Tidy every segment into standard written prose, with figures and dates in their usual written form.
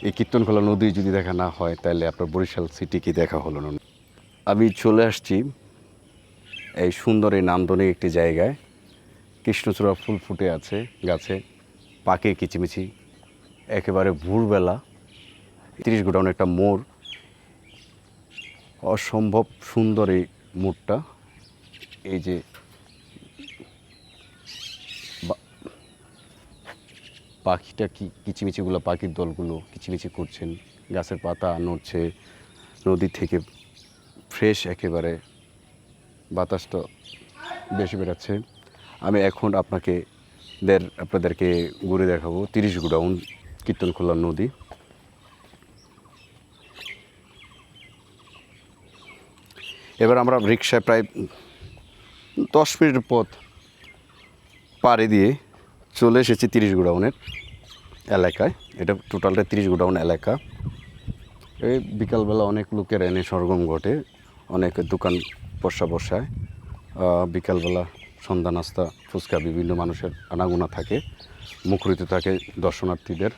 এই কীর্তনখোলা নদী যদি দেখা না হয় তাহলে আপনার বরিশাল সিটি কি দেখা হলো না। আমি চলে আসছি এই সুন্দর এই নান্দনিক একটি জায়গায়। কৃষ্ণচূড়া ফুল ফুটে আছে গাছে, পাখির কিচিমিচি, একেবারে ভোরবেলা। 30 গোডাউন একটা মোড়, অসম্ভব সুন্দর এই মোড়টা। এই যে পাখিটা কিচিমিচিগুলো, পাখির দলগুলো কিচিমিচি করছেন, গাছের পাতা নড়ছে, নদী থেকে ফ্রেশ একেবারে বাতাসটা বেশি বেরাচ্ছে। আমি এখন আপনাদেরকে ঘুরে দেখাবো 30 গোডাউন কীর্তনখোলা নদী। এবার আমরা রিক্সায় প্রায় 10 মিনিটের পথ পাড়ি দিয়ে চলে এসেছি 30 গোডাউনের এলাকায়। এটা টোটালটা 30 গোডাউন এলাকা। এই বিকালবেলা অনেক লোকের এনে সরগম ঘটে, অনেক দোকান বসায়। বিকালবেলা সন্ধ্যা নাস্তা, ফুচকা, বিভিন্ন মানুষের আনাগোনা থাকে, মুখরিত থাকে দর্শনার্থীদের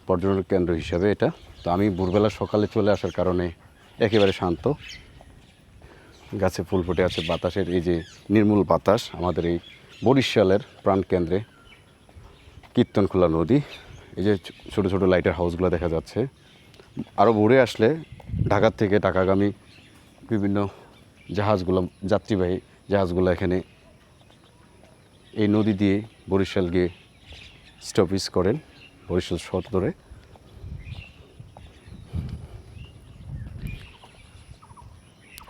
পর্যটন কেন্দ্র হিসাবে এটা। তো আমি ভোরবেলা সকালে চলে আসার কারণে একেবারে শান্ত, গাছে ফুল ফুটে আছে, বাতাসের এই যে নির্মূল বাতাস। আমাদের এই বরিশালের প্রাণকেন্দ্রে কীর্তনখোলা নদী। এই যে ছোটো ছোটো লাইটের হাউসগুলো দেখা যাচ্ছে। আরও ভোরে আসলে ঢাকার থেকে ঢাকাগামী বিভিন্ন জাহাজগুলো, যাত্রীবাহী জাহাজগুলো এখানে এই নদী দিয়ে বরিশাল গিয়ে স্টপেজ করেন বরিশাল সদরে।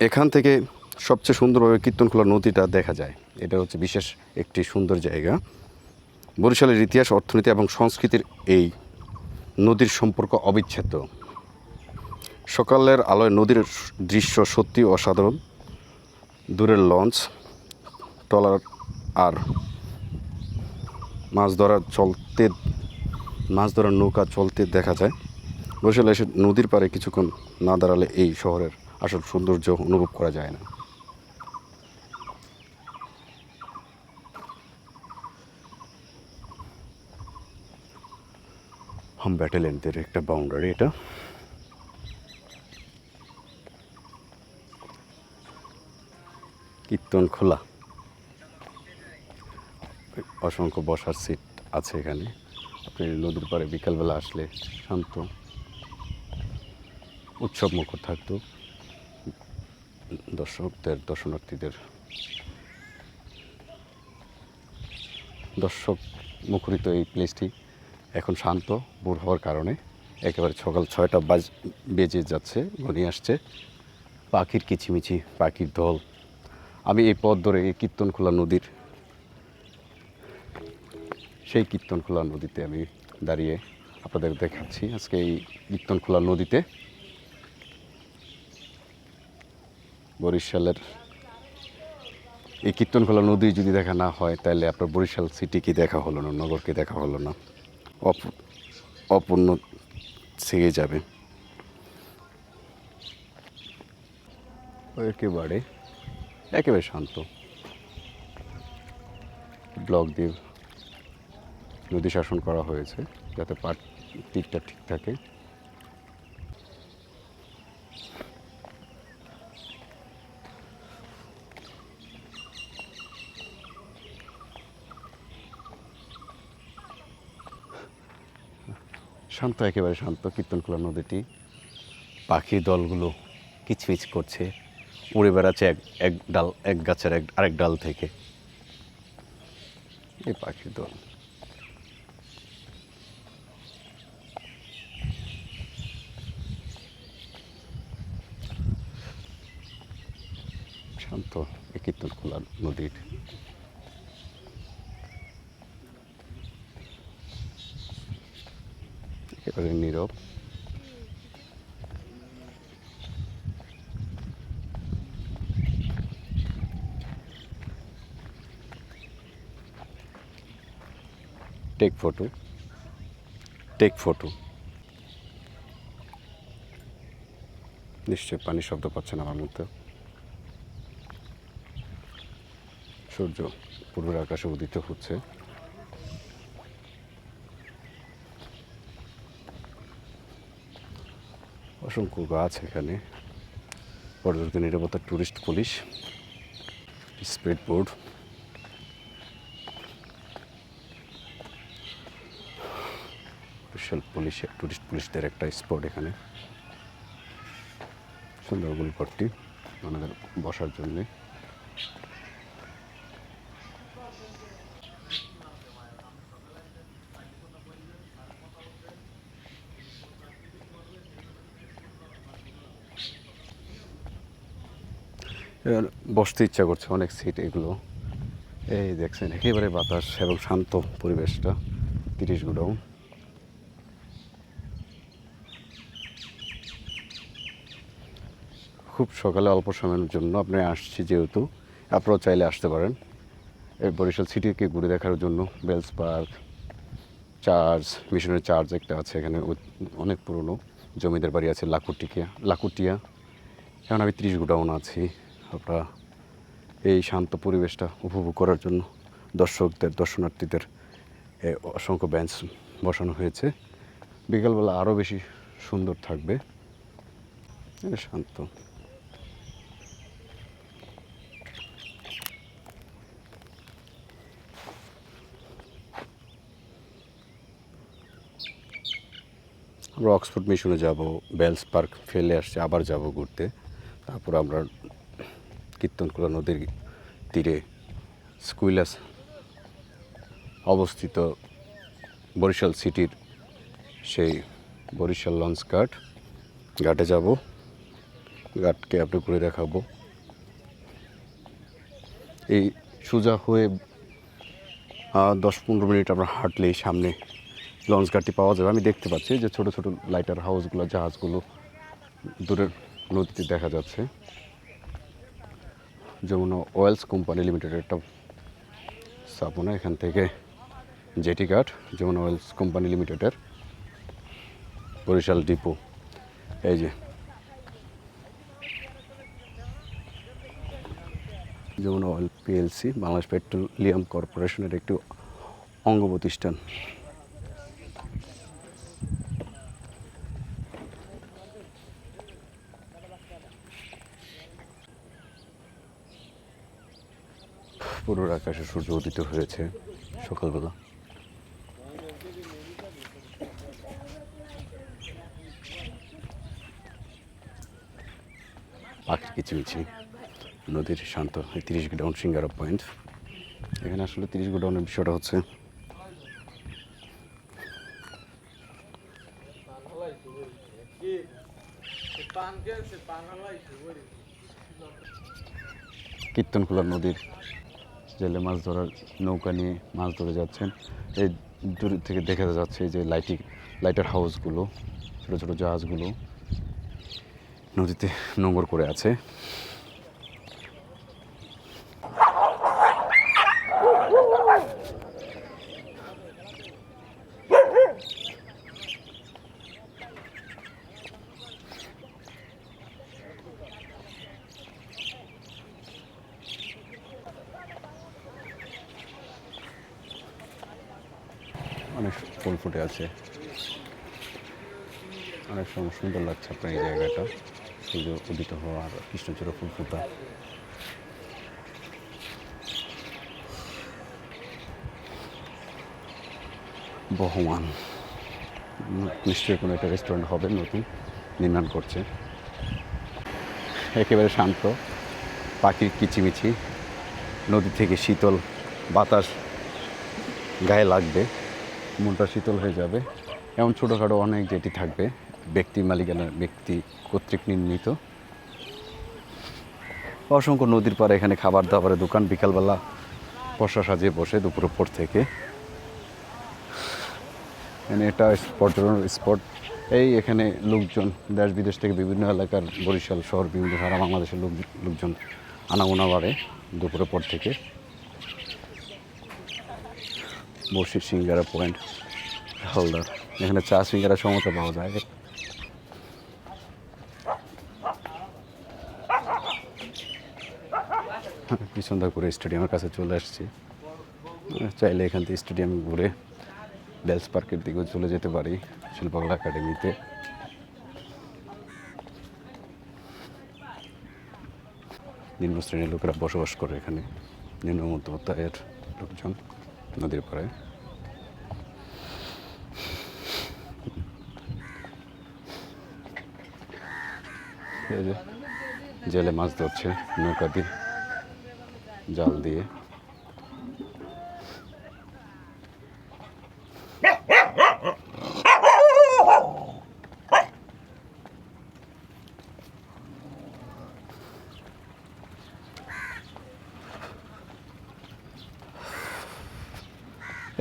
এখান থেকে সবচেয়ে সুন্দরভাবে কীর্তনখোলা নদীটা দেখা যায়। এটা হচ্ছে বিশেষ একটি সুন্দর জায়গা। বরিশালের ইতিহাস, অর্থনীতি এবং সংস্কৃতির এই নদীর সম্পর্ক অবিচ্ছেদ্য। সকালের আলোয় নদীর দৃশ্য সত্যি অসাধারণ। দূরের লঞ্চ, ট্রলার আর মাছ ধরার নৌকা চলতে দেখা যায়। বরিশালে এসে নদীর পাড়ে কিছুক্ষণ না দাঁড়ালে এই শহরের আসল সৌন্দর্য অনুভব করা যায় না। হাম ব্যাটালিয়নদের একটা বাউন্ডারি এটা। কীর্তনখোলা, অসংখ্য বসার সিট আছে এখানে। আপনি নদীর পাড়ে বিকালবেলা আসলে শান্ত, উৎসব মুখর থাকতো দর্শনার্থীদের দর্শক মুখরিত এই প্লেসটি এখন শান্ত। ভোর হওয়ার কারণে একেবারে সকাল 6টা বেজে যাচ্ছে, ঘনিয়ে আসছে। পাখির কিচিমিচি, পাখির দল। আমি এই পথ ধরে এই সেই কীর্তনখোলা নদীতে আমি দাঁড়িয়ে আপনাদের দেখাচ্ছি। আজকে এই কীর্তনখোলা নদীতে বরিশালের এই কীর্তনখোলা নদী যদি দেখা না হয় তাহলে আপনার বরিশাল সিটি কি দেখা হলো না, নগরকে দেখা হলো না, অপূর্ণ থেকে যাবে। একেবারে শান্ত। ব্লক দিয়ে নদী শাসন করা হয়েছে যাতে দিকটা ঠিক থাকে। শান্ত, একেবারে শান্ত কীর্তনখোলা নদীটি। পাখির দলগুলো কিচমিচ করছে, উড়ে বেড়াচ্ছে এক গাছের আরেক ডাল থেকে। এই পাখির দল শান্ত। এই কীর্তনখোলা নদীর একেবারে নীরব। Take photo. নিশ্চয়ই পানির শব্দ পাচ্ছেন আমার মধ্যে। সূর্য পূর্বের আকাশে উদিত হচ্ছে। অসংখ্য গাছ এখানে, পর্যটন নিরাপত্তা, tourist police, speed board, tourist পুলিশদের একটা স্পট এখানে। সুন্দর গোলঘরটি ওনাদের বসার জন্যে। বসতে ইচ্ছা করছে, অনেক সিট এগুলো। এই দেখছেন একেবারে বাতাস এবং শান্ত পরিবেশটা 30 গোডাউন। খুব সকালে অল্প সময়ের জন্য আপনি আসছি যেহেতু, আপনারাও চাইলে আসতে পারেন। এই বরিশাল সিটিকে ঘুরে দেখার জন্য বেলস পার্ক, চার্চ, মিশনের চার্চ একটা আছে এখানে, অনেক পুরনো জমিদার বাড়ি আছে লাকুটিয়া। এখন আমি 30 গোডাউন আছি। আপনারা এই শান্ত পরিবেশটা উপভোগ করার জন্য দর্শনার্থীদের অসংখ্য বেঞ্চ বসানো হয়েছে। বিকালবেলা আরও বেশি সুন্দর থাকবে, শান্ত। আমরা অক্সফোর্ড মিশনে যাব, বেলস পার্ক ফেলে আসছে, আবার যাব ঘুরতে। তারপর আমরা কীর্তনখোলা নদীর তীরে স্কুইলাস অবস্থিত বরিশাল সিটির সেই বরিশাল লঞ্চ ঘাটে যাব। ঘাটকে আপনি ঘুরে দেখাবো। এই সোজা হয়ে 10-15 মিনিট আমরা হাঁটলেই সামনে লঞ্চ ঘাটটি পাওয়া যাবে। আমি দেখতে পাচ্ছি যে ছোট ছোট লাইটার হাউসগুলো, জাহাজগুলো দূরের নদীতে দেখা যাচ্ছে। যমুনা অয়েলস কোম্পানি লিমিটেডের একটা স্থাপনা। এখান থেকে জেটি ঘাট, যমুনা অয়েলস কোম্পানি লিমিটেডের বরিশাল ডিপো। এই যে Jamuna oil PLC, Bangladesh petroleum কর্পোরেশনের একটি অঙ্গ প্রতিষ্ঠান। পুরো আকাশে সূর্য উদিত হয়েছে সকালবেলা। পাখির কিচিমিচি, নদীর শান্ত। 30 গোডাউন সিঙ্গারা পয়েন্ট। এখানে আসলে 30 গোডাউনের বিষয়টা হচ্ছে কীর্তনখোলা নদীর জেলে মাছ ধরার নৌকা নিয়ে মাছ ধরে যাচ্ছেন। এই দূর থেকে দেখা যাচ্ছে যে লাইটার হাউসগুলো, ছোটো ছোটো জাহাজগুলো নদীতে নোঙর করে আছে। অনেক ফুল ফুটে আছে, অনেক সময় সুন্দর লাগছে আপনার এই জায়গাটা। সূর্য উদিত হওয়া আর কৃষ্ণচূড়া ফুল ফোটা। বহমান, নিশ্চয়ই কোনো একটা রেস্টুরেন্ট হবে, নতুন নির্মাণ করছে। একেবারে শান্ত, পাখির কিচিমিচি, নদী থেকে শীতল বাতাস গায়ে লাগবে, মনটা শীতল হয়ে যাবে। এমন ছোটোখাটো অনেক যেটি থাকবে, ব্যক্তি কর্তৃক নির্মিত। অসংখ্য নদীর পাড়ে এখানে খাবার দাবারের দোকান। বিকালবেলা বসা সাজিয়ে বসে দুপুরের পর থেকে। এটা পর্যটন স্পট। এখানে লোকজন দেশ বিদেশ থেকে বিভিন্ন এলাকার, বরিশাল শহর, বিভিন্ন সারা বাংলাদেশের লোকজন আনাগোনা বাড়ে দুপুরের পর থেকে। বসির সিঙ্গারা পয়েন্ট, হালদার, এখানে চা সিঙ্গারা সমস্ত পাওয়া যায়। কি সুন্দর করে স্টেডিয়ামের কাছে চলে আসছি। চাইলে এখান থেকে স্টেডিয়াম ঘুরে বেলস পার্কের দিকেও চলে যেতে পারি, শিল্পকলা একাডেমিতে। নিম্ন শ্রেণীর লোকেরা বসবাস করে এখানে, নিম্ন মধ্যবিত্ত আয়ের লোকজন নদীর পাড়ে। এই যে জেলে মাছ ধরছে নৌকা দিয়ে, জাল দিয়ে।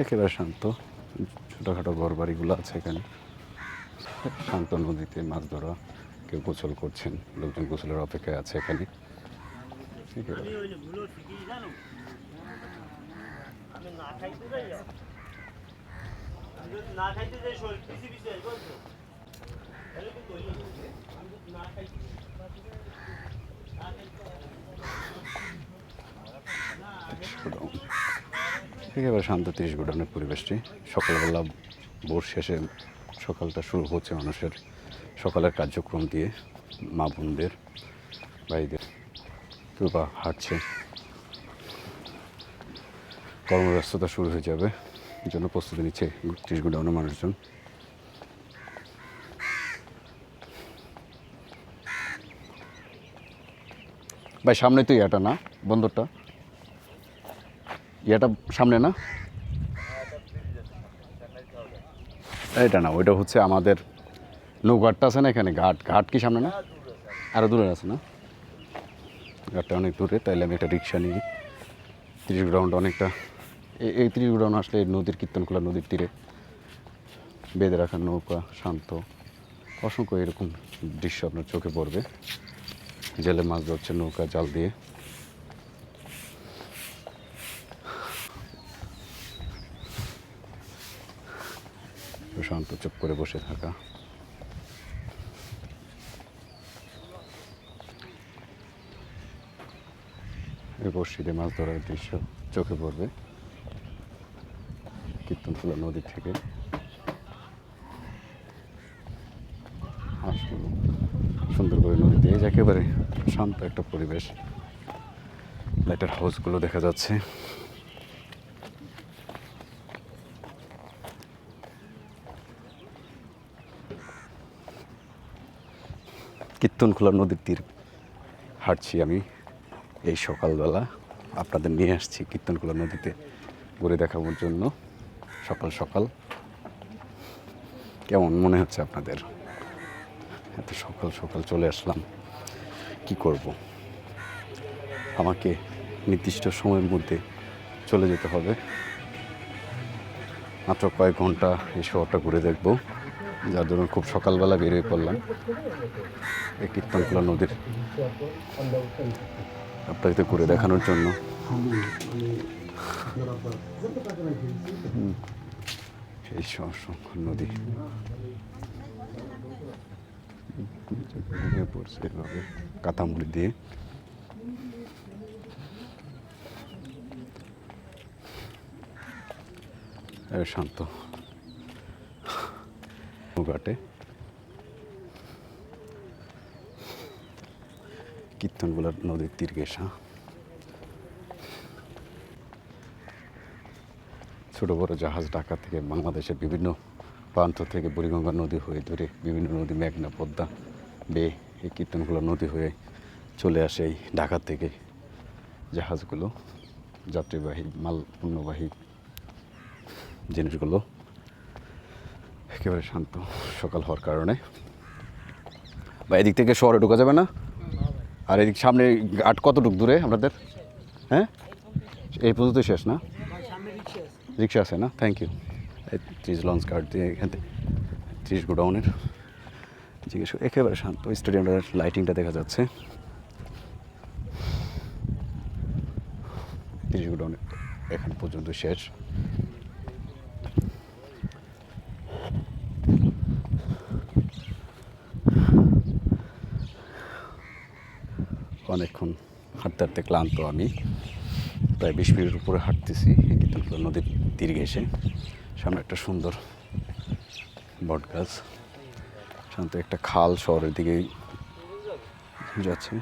একেবারে শান্ত, ছোটোখাটো ঘর বাড়িগুলো আছে এখানে। শান্ত নদীতে মাছ ধরা, কেউ গোসল করছেন, লোকজন গোসলের অপেক্ষায় আছে এখানে। একেবারে শান্ত 30 গোডাউনের পরিবেশটি। সকালবেলা ভোর শেষে সকালটা শুরু হচ্ছে মানুষের সকালের কার্যক্রম দিয়ে, মা বোনদের ভাইদের, কেউ বা হাঁটছে, কর্মব্যস্ততা শুরু হয়ে যাবে, এই জন্য প্রস্তুতি নিচ্ছে 30 গোডাউনের মানুষজন। ভাই সামনে তো ইয়াটা না, বন্দরটা, ইয়াটা সামনে না, এটা না, ওইটা হচ্ছে আমাদের নৌঘাটটা আছে না এখানে, ঘাট, ঘাট কি সামনে না, আরও দূরে আছে না, ঘাটটা অনেক দূরে। তাইলে আমি একটা রিক্সা নিই, 30 গোডাউন অনেকটা, এই 30 গোডাউন আসলে নদীর কীর্তনখোলা নদীর তীরে বেঁধে রাখার নৌকা, শান্ত, অসংখ্য এরকম দৃশ্য আপনার চোখে পড়বে। জেলে মাছ ধরছে নৌকা জাল দিয়ে। শান্ত চুপ করে বসে থাকা, বর্ষিতে মাছ ধরার দৃশ্য চোখে পড়বে কীর্তনখোলা নদী থেকে। হাঁসগুলো সুন্দর করে নদী দিয়ে, একেবারে শান্ত একটা পরিবেশ। লাইটার হাউসগুলো দেখা যাচ্ছে। কীর্তনখোলা নদীর তীর হাঁটছি আমি এই সকালবেলা, আপনাদের নিয়ে আসছি কীর্তনখোলা নদীতে ঘুরে দেখানোর জন্য। সকাল সকাল কেমন মনে হচ্ছে আপনাদের? এত সকাল সকাল চলে আসলাম, কি করব? আমাকে নির্দিষ্ট সময়ের মধ্যে চলে যেতে হবে। মাত্র কয়েক ঘন্টা এই শহরটা ঘুরে দেখব, যার জন্য খুব সকালবেলা বেরিয়ে পড়লাম এই কীর্তনখোলা নদীর আপনাকে ঘুরে দেখানোর জন্য। এই অসংখ্য নদী পড়ছে এভাবে কাতামুড়ি দিয়ে। শান্ত ঘাটে কীর্তনখোলা নদীর তীর ঘেঁষা, ছোট বড় জাহাজ ঢাকা থেকে বাংলাদেশের বিভিন্ন প্রান্ত থেকে বুড়িগঙ্গা নদী হয়ে ধরে বিভিন্ন নদী, মেঘনা, পদ্মা, বে, এই কীর্তনখোলা নদী হয়ে চলে আসে এই ঢাকা থেকে জাহাজগুলো, যাত্রীবাহী মাল পণ্যবাহী জিনিসগুলো। একেবারে শান্ত সকাল হওয়ার কারণে। বা এদিক থেকে শহরে ঢোকা যাবে না, আর এদিক সামনে আট কতটুকু দূরে আপনাদের? হ্যাঁ, এই পর্যন্ত শেষ না? রিক্সা আছে না? Thank you. 30 লঞ্চ কার্ড দিয়ে এখান থেকে 30 গোডাউনের জিজ্ঞেস করে। একেবারে শান্ত, স্টেডিয়ামটার লাইটিংটা দেখা যাচ্ছে। 30 গোডাউনের এখন পর্যন্ত শেষ। অনেকক্ষণ হাঁটতে হাঁটতে ক্লান্ত আমি, প্রায় 20 মিনিটের উপরে হাঁটতেছি এই কীর্তনখোলা নদীর তীর ঘেঁষে। সামনে একটা সুন্দর বট গাছ, শান্ত একটা খাল শহরের দিকেই যাচ্ছে।